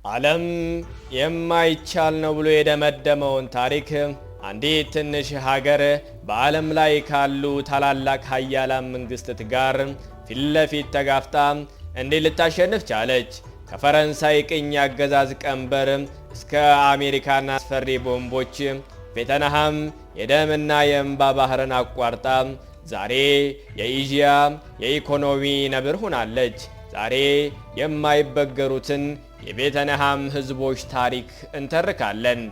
ዓለም የማይቻል ነው ብሎ የደመደመውን ታሪክ አንዲት ትንሽ ሀገር በዓለም ላይ ካሉ ታላላቅ ሀያላን መንግስታት ጋር ፊት ለፊት ተጋፍጣ እንዴት ልታሸንፍ ቻለች? ከፈረንሳይ ቅኝ አገዛዝ ቀንበር እስከ አሜሪካና አስፈሪ ቦምቦች ቬትናም የደምና የእንባ ባህርን አቋርጣ ዛሬ የኤዥያ የኢኮኖሚ ነብር ሆናለች። ዛሬ የማይበገሩትን የቬትናም ህዝቦች ታሪክ እንተርካለን።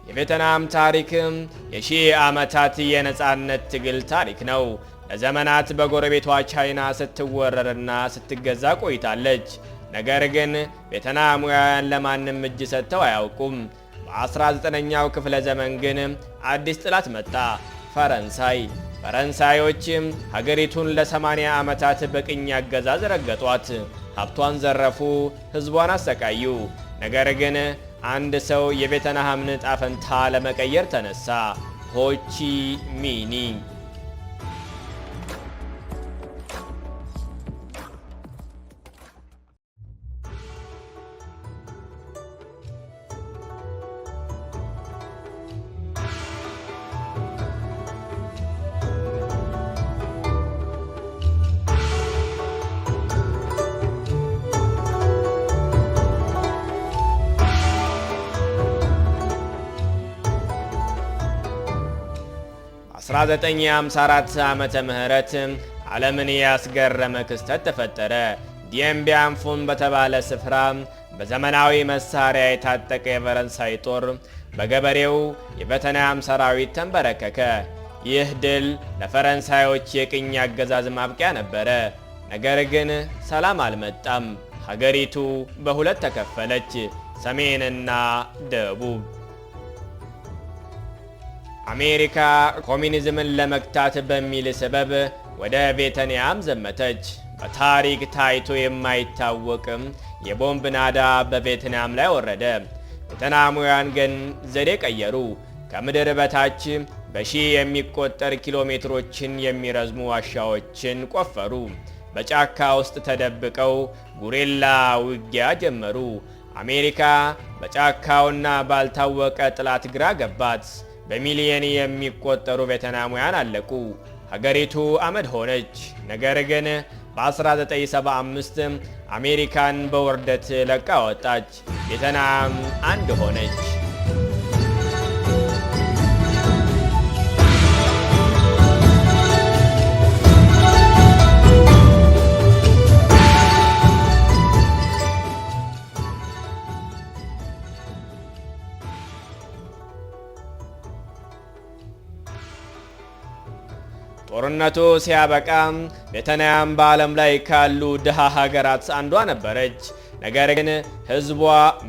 የቬትናም ታሪክ የሺህ ዓመታት የነጻነት ትግል ታሪክ ነው። ለዘመናት በጎረቤቷ ቻይና ስትወረርና ስትገዛ ቆይታለች። ነገር ግን ቬትናማውያን ለማንም እጅ ሰጥተው አያውቁም። በ19ኛው ክፍለ ዘመን ግን አዲስ ጥላት መጣ፣ ፈረንሳይ። ፈረንሳዮች ሀገሪቱን ለ80 ዓመታት በቅኝ አገዛዝ ረገጧት። ሀብቷን ዘረፉ፣ ህዝቧን አሰቃዩ። ነገር ግን አንድ ሰው የቬትናምን ዕጣ ፈንታ ለመቀየር ተነሳ፣ ሆቺ ሚኒ። በ1954 ዓመተ ምህረት ዓለምን ያስገረመ ክስተት ተፈጠረ። ዲየንቢያንፉን በተባለ ስፍራ በዘመናዊ መሳሪያ የታጠቀ የፈረንሳይ ጦር በገበሬው የቬትናም ሰራዊት ተንበረከከ። ይህ ድል ለፈረንሳዮች የቅኝ አገዛዝ ማብቂያ ነበረ። ነገር ግን ሰላም አልመጣም። ሀገሪቱ በሁለት ተከፈለች፣ ሰሜንና ደቡብ። አሜሪካ ኮሚኒዝምን ለመግታት በሚል ሰበብ ወደ ቬትናም ዘመተች። በታሪክ ታይቶ የማይታወቅም የቦምብ ናዳ በቬትናም ላይ ወረደ። ቬትናማውያን ግን ዘዴ ቀየሩ። ከምድር በታች በሺህ የሚቆጠር ኪሎ ሜትሮችን የሚረዝሙ ዋሻዎችን ቆፈሩ። በጫካ ውስጥ ተደብቀው ጉሬላ ውጊያ ጀመሩ። አሜሪካ በጫካውና ባልታወቀ ጥላት ግራ ገባት። በሚሊየን የሚቆጠሩ ቬትናማውያን አለቁ። ሀገሪቱ አመድ ሆነች። ነገር ግን በ1975 አሜሪካን በውርደት ለቃ ወጣች። ቬትናም አንድ ሆነች። ጦርነቱ ሲያበቃ ቬትናም በዓለም ላይ ካሉ ድሃ ሀገራት አንዷ ነበረች። ነገር ግን ህዝቧ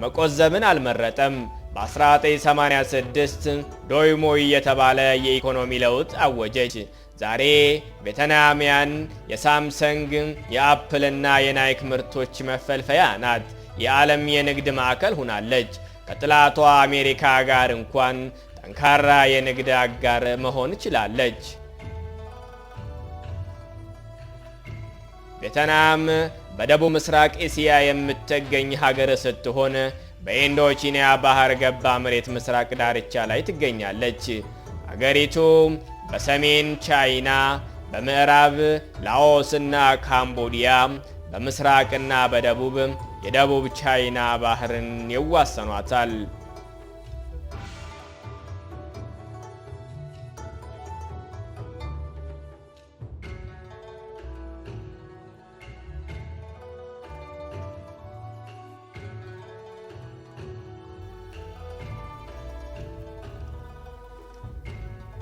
መቆዘምን አልመረጠም። በ1986 ዶይሞይ የተባለ የኢኮኖሚ ለውጥ አወጀች። ዛሬ ቬትናሚያን የሳምሰንግ የአፕልና የናይክ ምርቶች መፈልፈያ ናት። የዓለም የንግድ ማዕከል ሆናለች። ከጥላቷ አሜሪካ ጋር እንኳን ጠንካራ የንግድ አጋር መሆን ችላለች። ቬትናም በደቡብ ምስራቅ እስያ የምትገኝ ሀገር ስትሆን በኢንዶቺና ባህር ገባ መሬት ምስራቅ ዳርቻ ላይ ትገኛለች። ሀገሪቱ በሰሜን ቻይና፣ በምዕራብ ላኦስና ካምቦዲያ፣ በምስራቅና በደቡብ የደቡብ ቻይና ባህርን ይዋሰኗታል።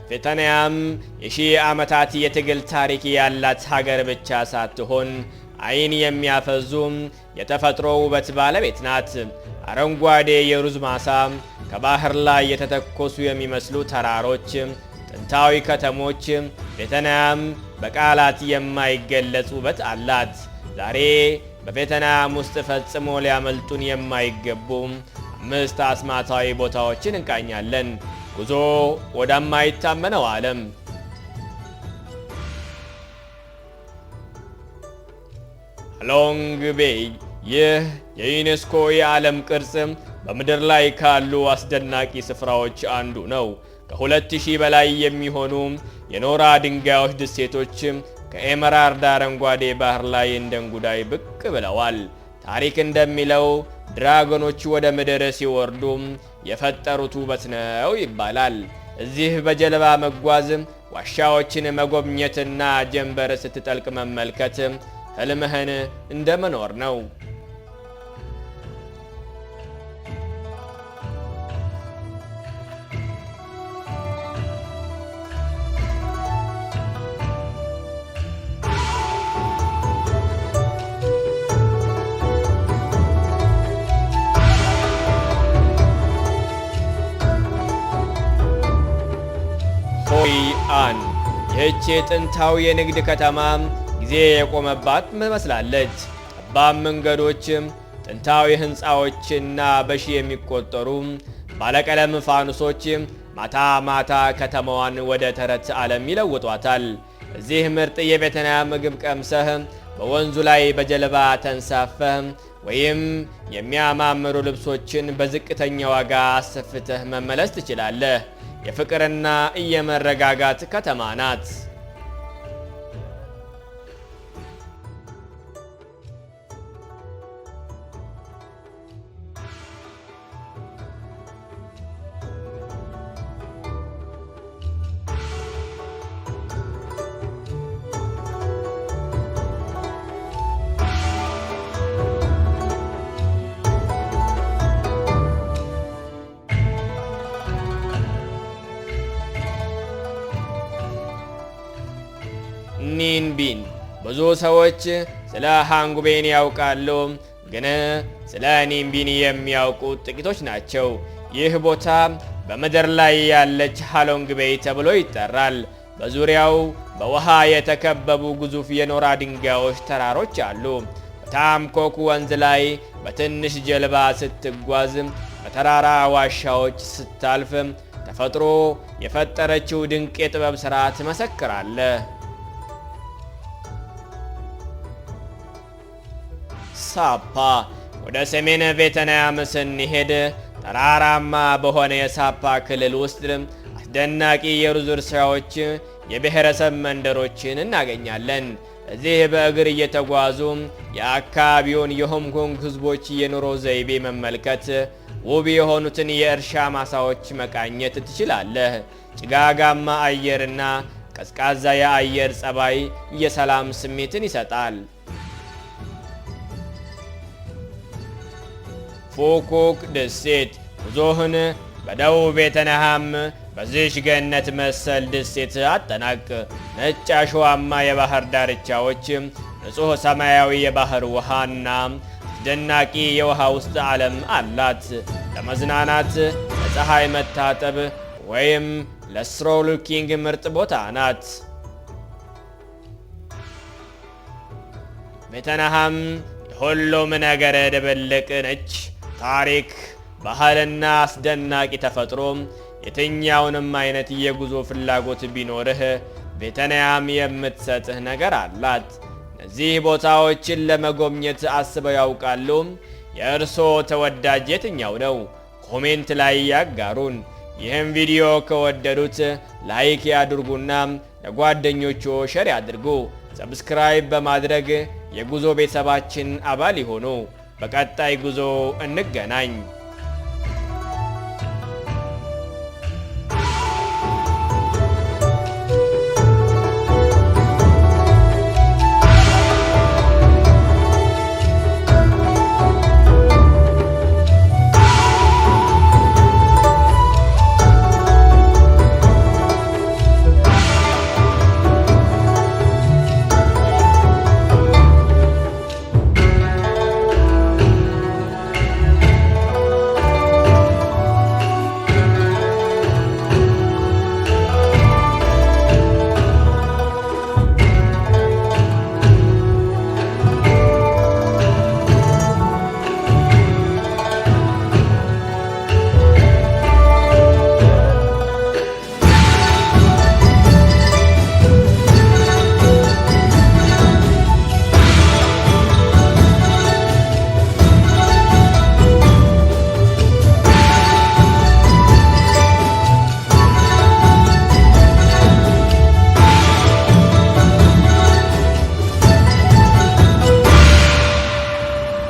ቬትናም የሺህ ዓመታት የትግል ታሪክ ያላት ሀገር ብቻ ሳትሆን ዓይን የሚያፈዙ የተፈጥሮ ውበት ባለቤት ናት። አረንጓዴ የሩዝ ማሳ፣ ከባህር ላይ የተተኮሱ የሚመስሉ ተራሮች፣ ጥንታዊ ከተሞች። ቬትናም በቃላት የማይገለጽ ውበት አላት። ዛሬ በቬትናም ውስጥ ፈጽሞ ሊያመልጡን የማይገቡ 5 አስማታዊ ቦታዎችን እንቃኛለን። ጉዞ ወደማይታመነው ዓለም። ሃሎንግ ቤይ። ይህ የዩኔስኮ የዓለም ቅርስ በምድር ላይ ካሉ አስደናቂ ስፍራዎች አንዱ ነው። ከ2000 በላይ የሚሆኑ የኖራ ድንጋዮች ደሴቶች ከኤመራልድ አረንጓዴ ባህር ላይ እንደ እንጉዳይ ብቅ ብለዋል። ታሪክ እንደሚለው ድራጎኖች ወደ ምድር ሲወርዱ የፈጠሩት ውበት ነው ይባላል። እዚህ በጀልባ መጓዝ፣ ዋሻዎችን መጎብኘትና ጀንበር ስትጠልቅ መመልከት ህልምህን እንደመኖር ነው። ሆይ አን። ይህች ጥንታዊ የንግድ ከተማ ጊዜ የቆመባት ትመስላለች። ጠባብ መንገዶች፣ ጥንታዊ ሕንፃዎችና በሺ የሚቆጠሩ ባለቀለም ፋኑሶች ማታ ማታ ከተማዋን ወደ ተረት ዓለም ይለውጧታል። እዚህ ምርጥ የቬትናም ምግብ ቀምሰህ፣ በወንዙ ላይ በጀልባ ተንሳፈህ፣ ወይም የሚያማምሩ ልብሶችን በዝቅተኛ ዋጋ አሰፍተህ መመለስ ትችላለህ። የፍቅርና የመረጋጋት ከተማ ናት። ኒንቢን። ብዙ ሰዎች ስለ ሃንጉቤን ያውቃሉ፣ ግን ስለ ኒንቢን የሚያውቁት ጥቂቶች ናቸው። ይህ ቦታ በምድር ላይ ያለች ሃሎንግ ቤይ ተብሎ ይጠራል። በዙሪያው በውሃ የተከበቡ ግዙፍ የኖራ ድንጋዮች ተራሮች አሉ። በታምኮክ ወንዝ ላይ በትንሽ ጀልባ ስትጓዝ፣ በተራራ ዋሻዎች ስታልፍ፣ ተፈጥሮ የፈጠረችው ድንቅ የጥበብ ሥራ ትመሰክራለህ። ሳፓ። ወደ ሰሜን ቬትናም ስንሄድ ተራራማ በሆነ የሳፓ ክልል ውስጥ አስደናቂ የሩዝ እርሻዎች፣ የብሔረሰብ መንደሮችን እናገኛለን። እዚህ በእግር እየተጓዙ የአካባቢውን የሆንግ ኮንግ ሕዝቦች የኑሮ ዘይቤ መመልከት፣ ውብ የሆኑትን የእርሻ ማሳዎች መቃኘት ትችላለህ። ጭጋጋማ አየርና ቀዝቃዛ የአየር ጸባይ የሰላም ስሜትን ይሰጣል። ፉኩክ ደሴት። ጉዞህን በደቡብ ቬትናም በዚች ገነት መሰል ደሴት አጠናቅ። ነጭ አሸዋማ የባህር ዳርቻዎች፣ ንጹሕ ሰማያዊ የባህር ውሃና አስደናቂ የውሃ ውስጥ ዓለም አላት። ለመዝናናት፣ ለፀሐይ መታጠብ ወይም ለስትሮልኪንግ ምርጥ ቦታ ናት። ቬትናም የሁሉም ነገር ድብልቅ ነች። ታሪክ፣ ባህልና አስደናቂ ተፈጥሮ። የትኛውንም አይነት የጉዞ ፍላጎት ቢኖርህ ቬትናም የምትሰጥህ ነገር አላት። እነዚህ ቦታዎችን ለመጎብኘት አስበው ያውቃሉ? የእርስዎ ተወዳጅ የትኛው ነው? ኮሜንት ላይ ያጋሩን። ይህም ቪዲዮ ከወደዱት ላይክ ያድርጉና ለጓደኞቹ ሼር ያድርጉ። ሰብስክራይብ በማድረግ የጉዞ ቤተሰባችን አባል ይሁኑ። በቀጣይ ጉዞ እንገናኝ።